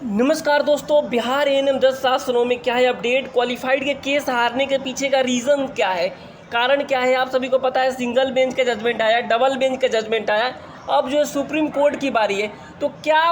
नमस्कार दोस्तों, बिहार एएनएम 10 शासनों में क्या है अपडेट। क्वालिफाइड के केस हारने के पीछे का रीज़न क्या है, कारण क्या है, आप सभी को पता है। सिंगल बेंच का जजमेंट आया, डबल बेंच का जजमेंट आया, अब जो है सुप्रीम कोर्ट की बारी है। तो क्या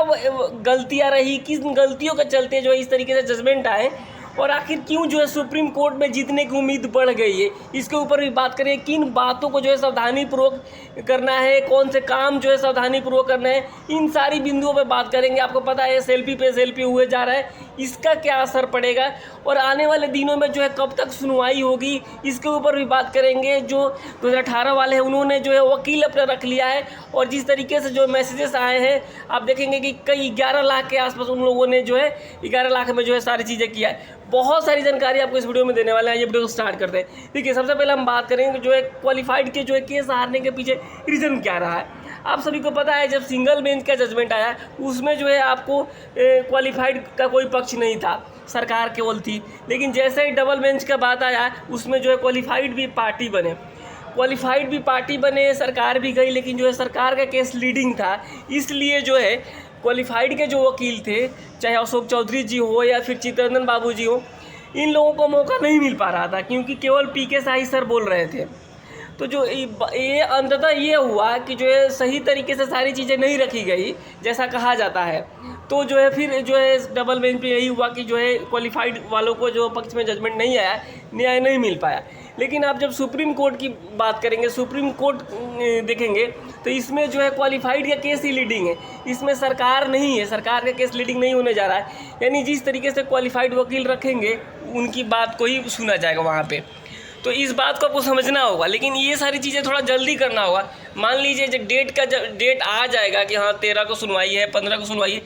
गलतियां रही, किन गलतियों के चलते जो है इस तरीके से जजमेंट आए, और आखिर क्यों जो है सुप्रीम कोर्ट में जीतने की उम्मीद बढ़ गई है, इसके ऊपर भी बात करें। किन बातों को जो है सावधानीपूर्वक करना है, कौन से काम जो है सावधानीपूर्वक करना है, इन सारी बिंदुओं पे बात करेंगे। आपको पता है सेल्फी पे सेल्फी हुए जा रहा है, इसका क्या असर पड़ेगा, और आने वाले दिनों में जो है कब तक सुनवाई होगी, इसके ऊपर भी बात करेंगे। जो 2018 वाले हैं उन्होंने जो है वकील अपना रख लिया है, और जिस तरीके से जो मैसेजेस आए हैं आप देखेंगे कि कई 11 लाख के आसपास उन लोगों ने जो है 11 लाख में जो है सारी चीज़ें किया है। बहुत सारी जानकारी आपको इस वीडियो में देने वाले हैं। ये वीडियो को स्टार्ट करते हैं। ठीक है, सबसे पहले हम बात करेंगे जो है क्वालिफाइड के जो है केस हारने के पीछे रीज़न क्या रहा है। आप सभी को पता है जब सिंगल बेंच का जजमेंट आया उसमें जो है आपको क्वालिफाइड का कोई पक्ष नहीं था, सरकार केवल थी। लेकिन जैसे ही डबल बेंच का बात आया उसमें जो है क्वालिफाइड भी पार्टी बने, सरकार भी गई, लेकिन जो है सरकार का केस लीडिंग था। इसलिए जो है क्वालिफाइड के जो वकील थे, चाहे अशोक चौधरी जी हो या फिर चित्तरंजन बाबू जी हो, इन लोगों को मौका नहीं मिल पा रहा था, क्योंकि केवल पीके शाही सर बोल रहे थे। तो जो ये अंततः ये हुआ कि जो है सही तरीके से सारी चीज़ें नहीं रखी गई जैसा कहा जाता है। तो जो है फिर जो है डबल बेंच पे यही हुआ कि जो है क्वालिफाइड वालों को जो पक्ष में जजमेंट नहीं आया, न्याय नहीं मिल पाया। लेकिन आप जब सुप्रीम कोर्ट की बात करेंगे, सुप्रीम कोर्ट देखेंगे, तो इसमें जो है क्वालिफाइड का केस ही लीडिंग है, इसमें सरकार नहीं है, सरकार का केस लीडिंग नहीं होने जा रहा है। यानी जिस तरीके से क्वालिफाइड वकील रखेंगे उनकी बात को ही सुना जाएगा वहाँ पे। तो इस बात को आपको समझना होगा, लेकिन ये सारी चीज़ें थोड़ा जल्दी करना होगा। मान लीजिए जब डेट आ जाएगा कि हाँ 13 को सुनवाई है, 15 को सुनवाई है,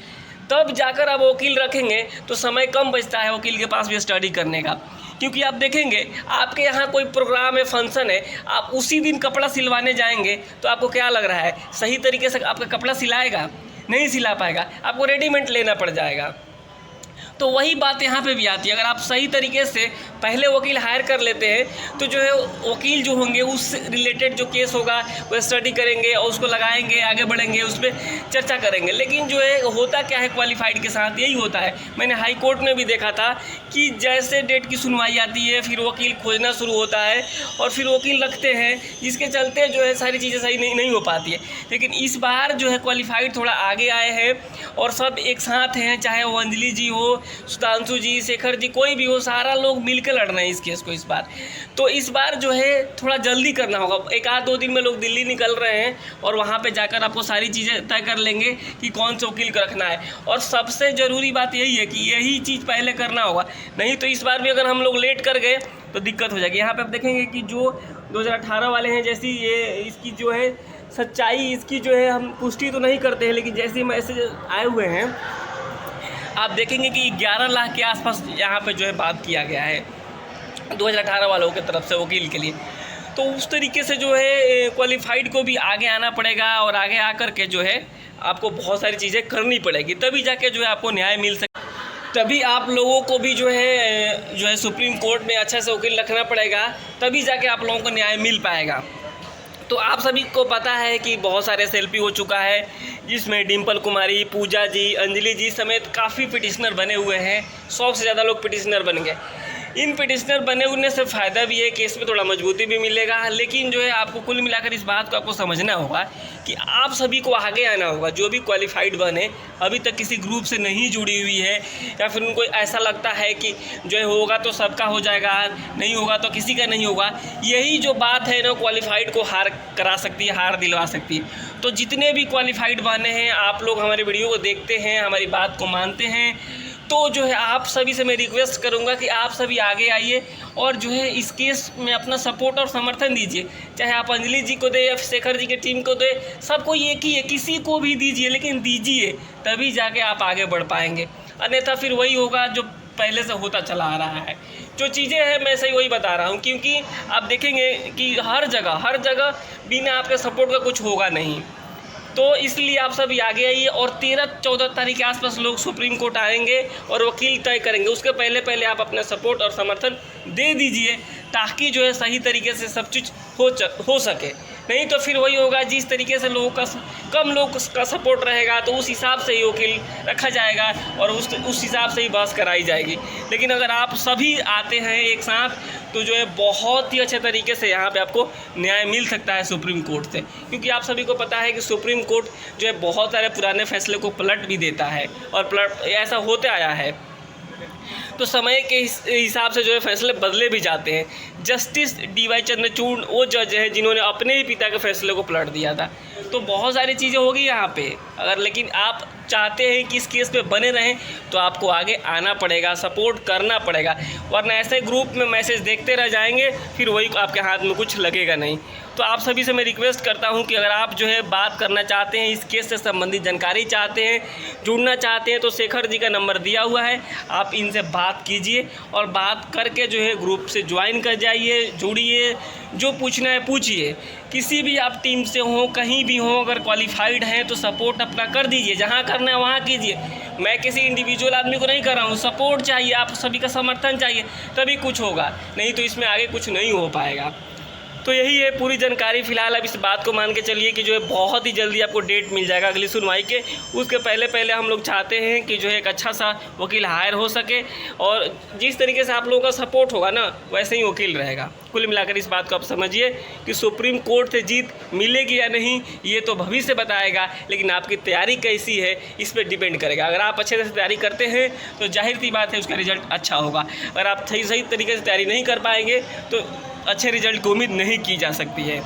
तब जाकर आप वकील रखेंगे तो समय कम बचता है वकील के पास भी स्टडी करने का। क्योंकि आप देखेंगे आपके यहाँ कोई प्रोग्राम है, फंक्शन है, आप उसी दिन कपड़ा सिलवाने जाएंगे तो आपको क्या लग रहा है, सही तरीके से आपका कपड़ा सिलाएगा? नहीं सिला पाएगा, आपको रेडीमेड लेना पड़ जाएगा। तो वही बात यहाँ पे भी आती है। अगर आप सही तरीके से पहले वकील हायर कर लेते हैं तो जो है वकील जो होंगे उससे रिलेटेड जो केस होगा वो स्टडी करेंगे और उसको लगाएंगे, आगे बढ़ेंगे, उस पर चर्चा करेंगे। लेकिन जो है होता क्या है क्वालिफाइड के साथ, यही होता है। मैंने हाई कोर्ट में भी देखा था कि जैसे डेट की सुनवाई आती है फिर वकील खोजना शुरू होता है और फिर वकील रखते हैं, जिसके चलते जो है सारी चीज़ें सही नहीं हो पाती है। लेकिन इस बार जो है क्वालिफाइड थोड़ा आगे आए हैं और सब एक साथ हैं, चाहे वो अंजलि जी हो, सुधांशु जी, शेखर जी, कोई भी हो, सारा लोग मिलकर लड़ रहे हैं इस केस को इस बार। तो इस बार जो है थोड़ा जल्दी करना होगा। 1-2 दिन में लोग दिल्ली निकल रहे हैं और वहाँ पे जाकर आपको सारी चीज़ें तय कर लेंगे कि कौन से वकील को रखना है। और सबसे ज़रूरी बात यही है कि यही चीज़ पहले करना होगा, नहीं तो इस बार भी अगर हम लोग लेट कर गए तो दिक्कत हो जाएगी। यहाँ पर आप देखेंगे कि जो 2018 वाले हैं, जैसी ये इसकी जो है सच्चाई, इसकी जो है हम पुष्टि तो नहीं करते हैं, लेकिन जैसे मैसेज आए हुए हैं आप देखेंगे कि 11 लाख के आसपास यहाँ पे जो है बात किया गया है 2018 वालों की तरफ से वकील के लिए। तो उस तरीके से जो है क्वालिफाइड को भी आगे आना पड़ेगा और आगे आकर के जो है आपको बहुत सारी चीज़ें करनी पड़ेगी, तभी जाके जो है आपको न्याय मिल सके। तभी आप लोगों को भी जो है सुप्रीम कोर्ट में अच्छा से वकील रखना पड़ेगा, तभी जाके आप लोगों को न्याय मिल पाएगा। तो आप सभी को पता है कि बहुत सारे सेल्फी हो चुका है, जिसमें डिम्पल कुमारी, पूजा जी, अंजलि जी समेत काफ़ी पिटिशनर बने हुए हैं। 100 से ज़्यादा लोग पिटिशनर बन गए। इन पिटिशनर बने होने से फ़ायदा भी है, केस में थोड़ा मजबूती भी मिलेगा। लेकिन जो है आपको कुल मिलाकर इस बात को आपको समझना होगा कि आप सभी को आगे आना होगा। जो भी क्वालिफाइड बने, अभी तक किसी ग्रुप से नहीं जुड़ी हुई है, या फिर उनको ऐसा लगता है कि जो है होगा तो सबका हो जाएगा, नहीं होगा तो किसी का नहीं होगा, यही जो बात है ना क्वालिफाइड को हार करा सकती है, हार दिलवा सकती है। तो जितने भी क्वालिफाइड बने हैं, आप लोग हमारे वीडियो को देखते हैं, हमारी बात को मानते हैं, तो जो है आप सभी से मैं रिक्वेस्ट करूंगा कि आप सभी आगे आइए और जो है इस केस में अपना सपोर्ट और समर्थन दीजिए। चाहे आप अंजलि जी को दें या शेखर जी की टीम को दें, सबको एक ही है, किसी को भी दीजिए, लेकिन दीजिए, तभी जाके आप आगे बढ़ पाएंगे। अन्यथा फिर वही होगा जो पहले से होता चला आ रहा है। जो चीज़ें हैं मैं सही वही बता रहा हूँ, क्योंकि आप देखेंगे कि हर जगह बिना आपके सपोर्ट का कुछ होगा नहीं। तो इसलिए आप सभी आगे आइए और 13-14 तारीख के आसपास लोग सुप्रीम कोर्ट आएंगे और वकील तय करेंगे। उसके पहले आप अपना सपोर्ट और समर्थन दे दीजिए, ताकि जो है सही तरीके से सब चीज़ हो सके। नहीं तो फिर वही होगा, जिस तरीके से लोगों का कम लोग का सपोर्ट रहेगा तो उस हिसाब से ही वकील रखा जाएगा और उस हिसाब से ही बहस कराई जाएगी। लेकिन अगर आप सभी आते हैं एक साथ तो जो है बहुत ही अच्छे तरीके से यहाँ पे आपको न्याय मिल सकता है सुप्रीम कोर्ट से, क्योंकि आप सभी को पता है कि सुप्रीम कोर्ट जो है बहुत सारे पुराने फैसले को पलट भी देता है और ऐसा होते आया है। तो समय के हिसाब से जो है फैसले बदले भी जाते हैं। जस्टिस DY चंद्रचूड़ वो जज हैं जिन्होंने अपने ही पिता के फैसले को पलट दिया था। तो बहुत सारी चीज़ें होगी यहाँ पे, अगर लेकिन आप चाहते हैं कि इस केस पे बने रहें तो आपको आगे आना पड़ेगा, सपोर्ट करना पड़ेगा, वरना ऐसे ग्रुप में मैसेज देखते रह जाएंगे, फिर वही आपके हाथ में कुछ लगेगा नहीं। तो आप सभी से मैं रिक्वेस्ट करता हूं कि अगर आप जो है बात करना चाहते हैं, इस केस से संबंधित जानकारी चाहते हैं, जुड़ना चाहते हैं, तो शेखर जी का नंबर दिया हुआ है, आप इनसे बात कीजिए और बात करके जो है ग्रुप से ज्वाइन कर जाइए, जुड़िए, जो पूछना है पूछिए। किसी भी आप टीम से हो, कहीं भी हो, अगर क्वालिफाइड हैं तो सपोर्ट अपना कर दीजिए, जहाँ करना है वहाँ कीजिए। मैं किसी इंडिविजुअल आदमी को नहीं कर रहा हूँ, सपोर्ट चाहिए, आप सभी का समर्थन चाहिए, तभी कुछ होगा, नहीं तो इसमें आगे कुछ नहीं हो पाएगा। तो यही है पूरी जानकारी। फिलहाल अब इस बात को मान के चलिए कि जो है बहुत ही जल्दी आपको डेट मिल जाएगा अगली सुनवाई के। उसके पहले हम लोग चाहते हैं कि जो है एक अच्छा सा वकील हायर हो सके और जिस तरीके से आप लोगों का सपोर्ट होगा ना वैसे ही वकील रहेगा। कुल मिलाकर इस बात को आप समझिए कि सुप्रीम कोर्ट से जीत मिलेगी या नहीं ये तो भविष्य बताएगा, लेकिन आपकी तैयारी कैसी है इस पर डिपेंड करेगा। अगर आप अच्छे से तैयारी करते हैं तो जाहिर सी बात है उसका रिजल्ट अच्छा होगा। अगर आप सही तरीके से तैयारी नहीं कर पाएंगे तो अच्छे रिजल्ट की उम्मीद नहीं की जा सकती है।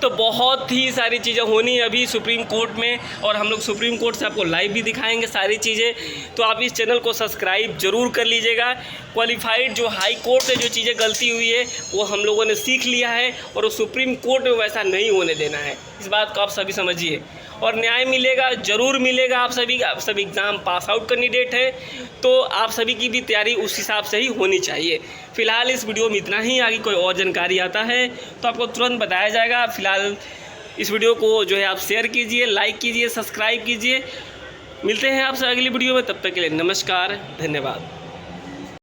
तो बहुत ही सारी चीज़ें होनी है अभी सुप्रीम कोर्ट में और हम लोग सुप्रीम कोर्ट से आपको लाइव भी दिखाएंगे सारी चीज़ें। तो आप इस चैनल को सब्सक्राइब जरूर कर लीजिएगा। क्वालिफाइड जो हाई कोर्ट से जो चीज़ें गलती हुई है वो हम लोगों ने सीख लिया है और वो सुप्रीम कोर्ट में वैसा नहीं होने देना है। इस बात को आप सभी समझिए और न्याय मिलेगा, ज़रूर मिलेगा। आप सभी एग्ज़ाम पास आउट कैंडिडेट है तो आप सभी की भी तैयारी उस हिसाब से ही होनी चाहिए। फ़िलहाल इस वीडियो में इतना ही, आगे कोई और जानकारी आता है तो आपको तुरंत बताया जाएगा। फ़िलहाल इस वीडियो को जो है आप शेयर कीजिए, लाइक कीजिए, सब्सक्राइब कीजिए। मिलते हैं आपसे अगली वीडियो में, तब तक के लिए नमस्कार, धन्यवाद।